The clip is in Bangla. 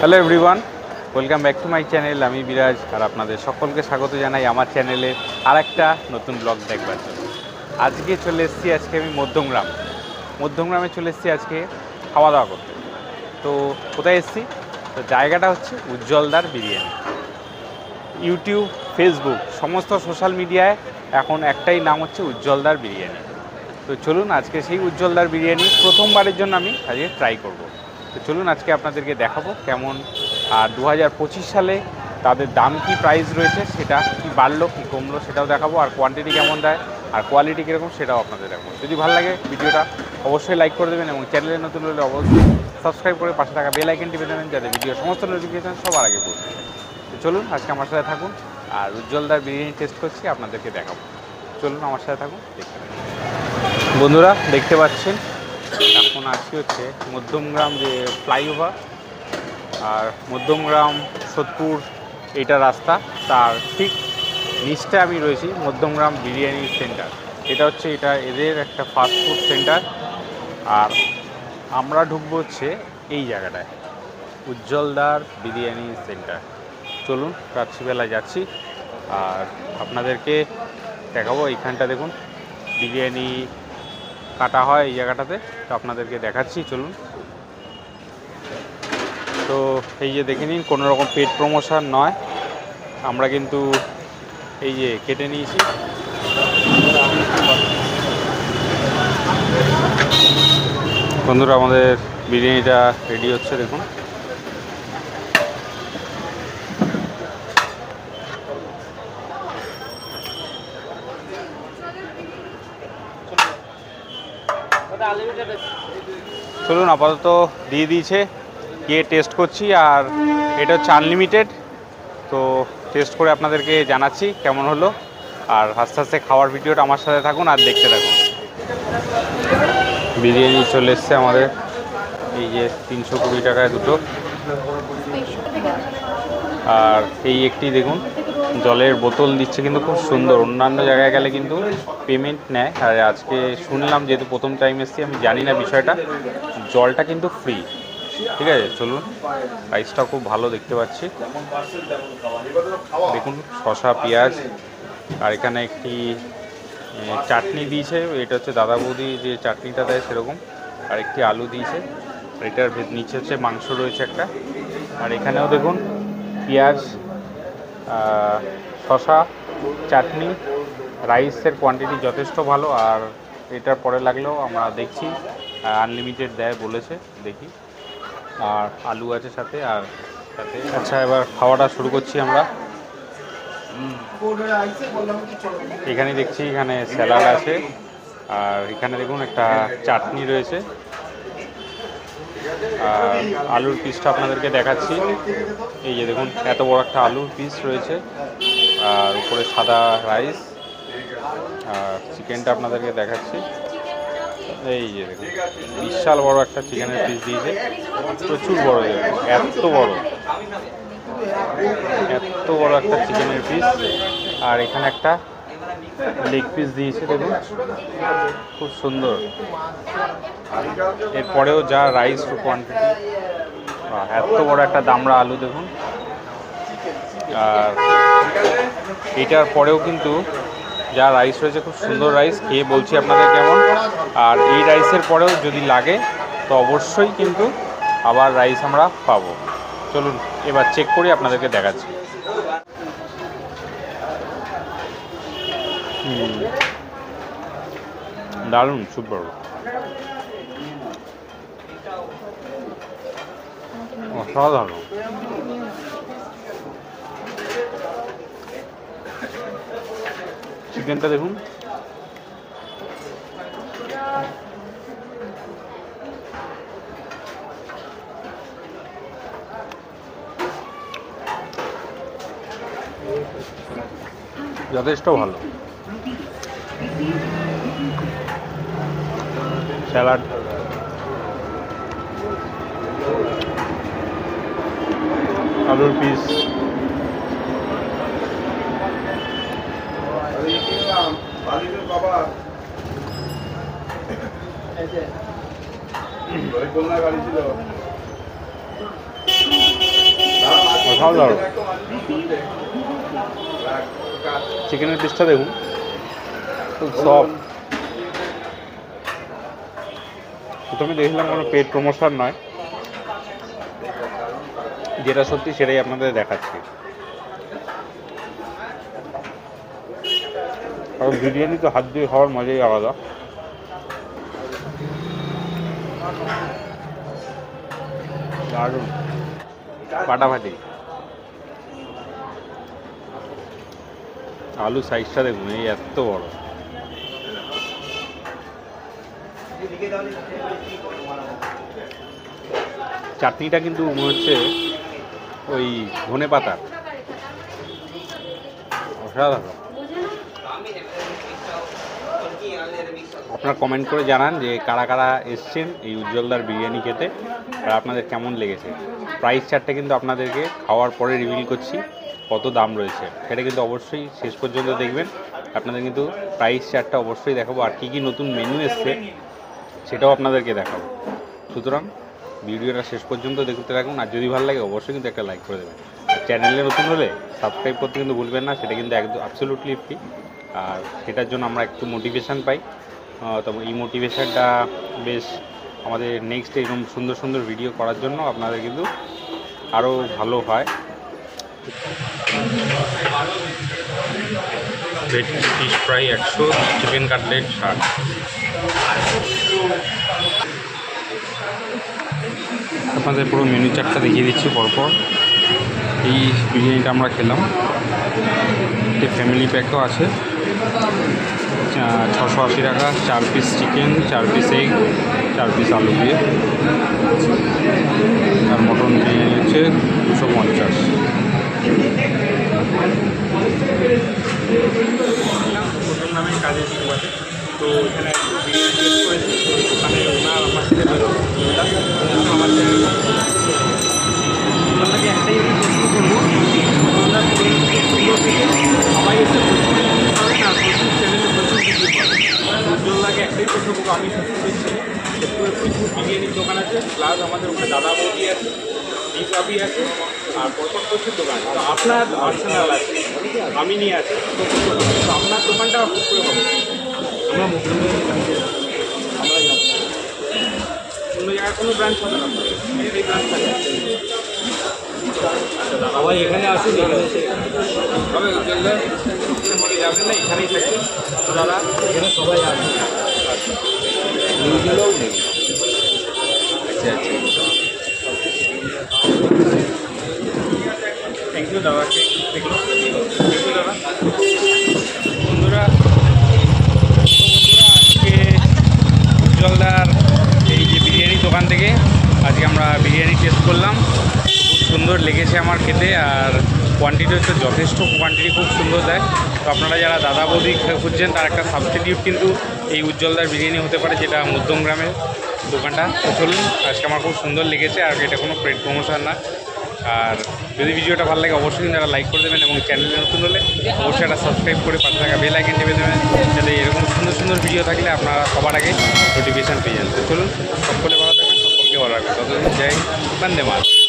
Hello everyone, welcome back to my channel. আমি বিরাজ আর আপনাদের সকলকে স্বাগত জানাই আমার চ্যানেলে আর একটা নতুন ব্লগ দেখবার জন্য। আজকে চলে এসেছি আমি মধ্যমগ্রামে চলে এসেছি আজকে খাওয়া দাওয়া করতে। তো কোথায় এসেছি? তো জায়গাটা হচ্ছে উজ্জ্বলদার বিরিয়ানি। ইউটিউব, ফেসবুক সমস্ত সোশ্যাল মিডিয়ায় এখন একটাই নাম হচ্ছে উজ্জ্বলদার বিরিয়ানি। তো চলুন আজকে সেই উজ্জ্বলদার বিরিয়ানি প্রথমবারের জন্য আমি আজকে ট্রাই করব। তো চলুন আজকে আপনাদেরকে দেখাবো কেমন, আর 2025 সালে তাদের দাম কি প্রাইস রয়েছে, সেটা কি বাড়লো কি কমলো সেটাও দেখাবো, আর কোয়ান্টিটি কেমন দেয় আর কোয়ালিটি কীরকম সেটাও আপনাদের দেখাবো। যদি ভালো লাগে ভিডিওটা অবশ্যই লাইক করে দেবেন এবং চ্যানেলে নতুন হলে অবশ্যই সাবস্ক্রাইব করে পাশে থাকা বেল আইকন টিপে দেবেন যাতে ভিডিও সমস্ত নোটিফিকেশান সবার আগে পৌঁছে যায়। তো চলুন আজকে আমার সাথে থাকুন আর উজ্জ্বলদার বিরিয়ানি টেস্ট করছি, আপনাদেরকে দেখাবো। চলুন আমার সাথে থাকুন, দেখতে থাকুন। বন্ধুরা দেখতে পাচ্ছেন এখন আজকে হচ্ছে মধ্যমগ্রাম যে ফ্লাইওভার আর মধ্যমগ্রাম সোদপুর এইটা রাস্তা, তার ঠিক নিচটা আমি রয়েছি মধ্যমগ্রাম বিরিয়ানি সেন্টার। এটা এদের একটা ফাস্টফুড সেন্টার, আর আমরা ঢুকবো হচ্ছে এই জায়গাটায় উজ্জ্বলদার বিরিয়ানি সেন্টার। চলুন রাত্রিবেলায় যাচ্ছি আর আপনাদেরকে দেখাবো। এইখানটা দেখুন বিরিয়ানি কাটা হয় এই জায়গাটাতে, তো আপনাদেরকে দেখাচ্ছি। চলুন। তো এই যে দেখে নিন, কোনো রকম পেড প্রমোশন নয়, আমরা কিন্তু এই যে কেটে নিয়েছি। বন্ধুরা আমাদের বিরিয়ানিটা রেডি হচ্ছে, দেখুন। চলুন আপাতত দিয়ে দিয়েছে, গিয়ে টেস্ট করছি। আর এটা হচ্ছে আনলিমিটেড, তো টেস্ট করে আপনাদেরকে জানাচ্ছি কেমন হলো। আর আস্তে আস্তে খাওয়ার ভিডিওটা আমার সাথে থাকুন আর দেখতে থাকুন। বিরিয়ানি চলে এসছে আমাদের, এই যে 320 টাকায় দুটো। আর এই একটি দেখুন জলের বোতল দিচ্ছে, কিন্তু খুব সুন্দর। অন্যান্য জায়গায় গেলে কিন্তু পেমেন্ট নেয়, আর আজকে শুনলাম, যেহেতু প্রথম টাইম এসেছি আমি জানি না বিষয়টা, জলটা কিন্তু ফ্রি। ঠিক আছে, চলুন। রাইসটা খুব ভালো দেখতে পাচ্ছি, দেখুন শসা পেঁয়াজ, আর এখানে একটি চাটনি দিয়েছে। এটা হচ্ছে দাদা বৌদি যে চাটনিটা দেয় সেরকম, আর একটি আলু দিয়েছে। এটার নিচে হচ্ছে মাংস রয়েছে একটা, আর এখানেও দেখুন পেঁয়াজ, শসা, চাটনি। রাইসের কোয়ান্টিটি যথেষ্ট ভালো, আর এটার পরে লাগলেও আমরা দেখছি আনলিমিটেড দেয় বলেছে, দেখি। আর আলু আছে সাথে, আর সাথে আচ্ছা এবার খাওয়াটা শুরু করছি আমরা। এখানে দেখছি এখানে স্যালাড আছে, আর এখানে দেখুন একটা চাটনি রয়েছে, আর আলুর পিসটা আপনাদেরকে দেখাচ্ছি। এই যে দেখুন এত বড় একটা আলুর পিস রয়েছে, আর উপরে সাদা রাইস, আর চিকেনটা আপনাদেরকে দেখাচ্ছি। এই যে দেখুন বিশাল বড় একটা চিকেনের পিস দিয়েছে, প্রচুর বড়, এত বড় একটা চিকেনের পিস। আর এখানে একটা লেগ পিস দিয়েছে, দেখুন খুব সুন্দর। এরপরেও যা রাইস কোয়ান্টিটি, এত বড় একটা দামড়া আলু দেখুন। আর এটার পরেও কিন্তু যা রাইস রয়েছে, খুব সুন্দর রাইস, খেয়ে বলছি আপনাদের কেমন। আর এই রাইসের পরেও যদি লাগে তো অবশ্যই কিন্তু আবার রাইস আমরা পাবো। চলুন এবার চেক করি, আপনাদেরকে দেখাচ্ছি। দারুণ, সুপার, অসাধারণ। চিকেনটা দেখুন, যথেষ্ট ভালো। স্যালাড, আলুর পিস, খুলনা গাড়ি ছিল। অসাধারণ। চিকেনের পিসটা দেখুন, খুব সফট। প্রথমে দেখলাম কোনো পেট প্রমোশন নয়, যেটা সত্যি সেটাই আপনাদের দেখাচ্ছি। কারণ বিরিয়ানি তো হাত দিয়ে খাওয়ার মজাই আলাদা। দারুণ, ফাটাফাটি। আলু সাইজটা দেখুন, এই এত বড়। চাটনিটা কিন্তু মনে হচ্ছে ওই ধনে পাতার, অসাধারণ। আপনারা কমেন্ট করে জানান যে কারা কারা এসছেন এই উজ্জ্বলদার বিরিয়ানি খেতে আর আপনাদের কেমন লেগেছে। প্রাইস চার্টটা কিন্তু আপনাদেরকে খাওয়ার পরে রিভিল করছি কত দাম রয়েছে, সেটা কিন্তু অবশ্যই শেষ পর্যন্ত দেখবেন। আপনাদের কিন্তু প্রাইস চার্টটা অবশ্যই দেখাবো, আর কী কী নতুন মেনু এসছে সেটাও আপনাদেরকে দেখাবো। সুতরাং ভিডিওটা শেষ পর্যন্ত দেখতে থাকুন, আর যদি ভালো লাগে অবশ্যই কিন্তু একটা লাইক করে দেবেন। আর চ্যানেলে নতুন হলে সাবস্ক্রাইব করতে কিন্তু ভুলবেন না, সেটা কিন্তু একদম অ্যাবসলিউটলি ফ্রি। আর সেটার জন্য আমরা একটু মোটিভেশান পাই, তবে এই মোটিভেশানটা বেশ আমাদের নেক্সট এরকম সুন্দর সুন্দর ভিডিও করার জন্য আপনাদের কিন্তু আরও ভালো হয়। Veg fish fry 100, chicken cutlet 60। আপনাদের পুরো মেনু চার্টটা দেখিয়ে দিচ্ছি পরপর। এই বিরিয়ানিটা আমরা খেলাম, একটি ফ্যামিলি প্যাকও আছে, 680 টাকা। 4 piece chicken, 4 piece egg, 4 piece আলু দিয়ে। আর মটন বিরিয়ানি হচ্ছে 250। প্রথম নামে কাজে শুরু আছে, তো এখানে একটু বিরিয়ানি টেস্ট করেছি। ওখানে ওনার আমার সাথে আমার আপনাকে একটাই প্রশ্ন করবো, সবাই এসে হবে না, প্রচুর চ্যানেলে প্রচুর ভিডিও পাবে। উজ্জ্বলদাকে একটাই প্রশ্ন করবো, আমি সত্যি ছেলে প্রচুর বিরিয়ানির দোকান আছে, প্লাস আমাদের ওখানে দাদা বৌদি আছে, ডিসাবি আছে, আর পরপর প্রচুর দোকান। তো আপনার পার্সোনাল আছে, আমি নিয়ে আছি, তো আপনার দোকানটা খুব করে হবে। আমরা অন্য জায়গায় কোনো ব্রাঞ্চ হবে না, এই ব্রাঞ্চ থাকে। সবাই এখানে আসুন, এখানে হবে উজ্জ্বলদার মনে যাবেন না, এখানেই থাকবে। তো দাদা এখানে সবাই আসবে। আচ্ছা আচ্ছা, থ্যাংক ইউ দাদাকে, থ্যাংক ইউ দাদা। বন্ধুরা আজকে উজ্জ্বলদার এই যে বিরিয়ানি দোকান থেকে আজকে আমরা বিরিয়ানি টেস্ট করলাম, খুব সুন্দর লেগেছে আমার খেতে। আর কোয়ান্টিটি হচ্ছে যথেষ্ট, কোয়ান্টিটি খুব সুন্দর দেয়। তো আপনারা যারা দাদা বৌদি খুঁজছেন তার একটা সাবস্টিটিউট কিন্তু এই উজ্জ্বলদার বিরিয়ানি হতে পারে, যেটা মধ্যমগ্রামের দোকানটা। তো চলুন, আজকে আমার খুব সুন্দর লেগেছে, আর এটা কোনো পেড প্রমোশন না। আর যদি ভিডিওটা ভালো লাগে অবশ্যই কিন্তু একটা লাইক করে দেবেন, এবং চ্যানেলে নতুন হলে অবশ্যই একটা সাবস্ক্রাইব করে পাশে থাকা বেল আইকন টিপে দেবেন, যাতে এরকম সুন্দর সুন্দর ভিডিও থাকলে আপনারা সবার আগে নোটিফিকেশান পেয়ে যান। তো চলুন, সকলে ভালো থাকবেন, সকলকে ভালো রাখবেন। ততদিন জয় বন্দে মাতরম।